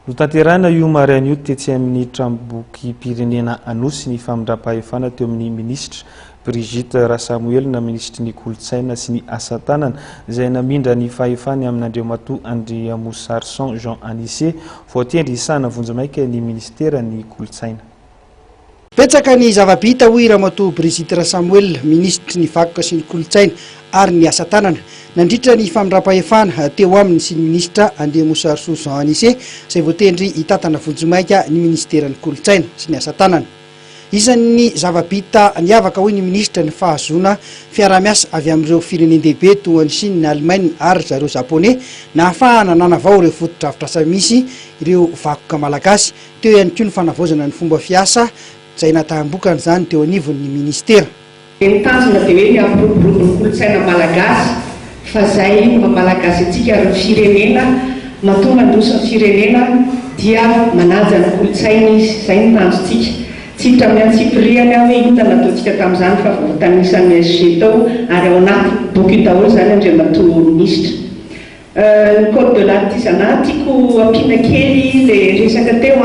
Notanterahina io maraina io tetsy amin'ny tranomboky pirenena Anosy ny famindram-pahefana teo amin'ny ministra Brigitte Rasamuel na ministra ny kolotsaina sy ny asa tanana izay namindra ny fahefany amin'Andriamatoa Andriamosarson Jean Anissé voatendry isana vonjamaika ny ministera ny kolotsaina. Petsaka ny zava-bita hoy Ramatoa Brigitte Rasamuel, ministra ny vakoka sy ny kolotsaina ary ny asa tanana, nandritra ny famindram-pahefana teo aminy sy ny ministra Andriamosarson Jean Anissé izay voatendry hitatana vonjamaika ny ministera ny kolotsaina sy ny asa tanana. Isan'ny zava-bita niavaka hoy ny ministra ny fahazona fiara-miasa avy amin'ireo firenendehibe toa ny Chine, Allemagne ary zareo Japonais na ahafahana nanavao ireo foto-drafitrasa misy ireo vakoka malagasy, teo ihany koa ny fanavaozana ny fomba fiasa izay natahambokana izany teo anivon'ny ministera. Tanjona dia hoe miampiroborobo ny kolotsaina malagasy fa izay mba malagasy antsika ary firenena mahatonga mandrosa ny firenena dia manaja ny kolotsaina izy, izay ny tanjontsika. Tsy hita miantsipiriana hoe inona nataontsika tamin'izany fa voatanisan'ny SG tao ary ao anaty boky daholo izany Andriamatoa ministra. Ny code de l'artisanat tiako ampiana kely ilay resaka teo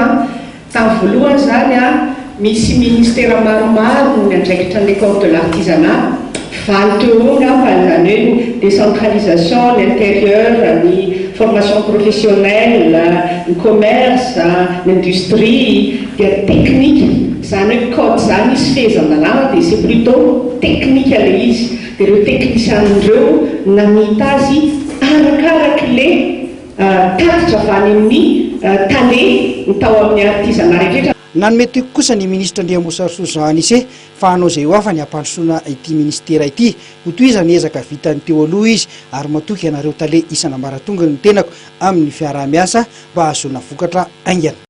tamin'ny voalohany izany misy ministera maromaro ny andraikitra ny code de l'artisanat, valy teo ngamba izany hoe décentralisation, l'intérieur, ny formation professionnelle, ny commerce, l'industrie, dia technique. Izany hoe code izany izy fehezan-dalàna dia c'est plutôt technique ilay izy. Dia ireo teknisian'ireo namita azy arakarak'ilay tatitra avy any amin'ny tale ny tao amin'ny artisanat rehetra. Nanome teo kosa ny ministra Andriamosarson Jean Anissé fa hanao izay ho afa ny hampandrosoana ity ministera ity, ho toy izany ezaka vitany teo aloha izy ary matoky ianareo tale isan'ambaratonga ny tenako amin'ny fiarah-miasa mba hahazoana vokatra aingana.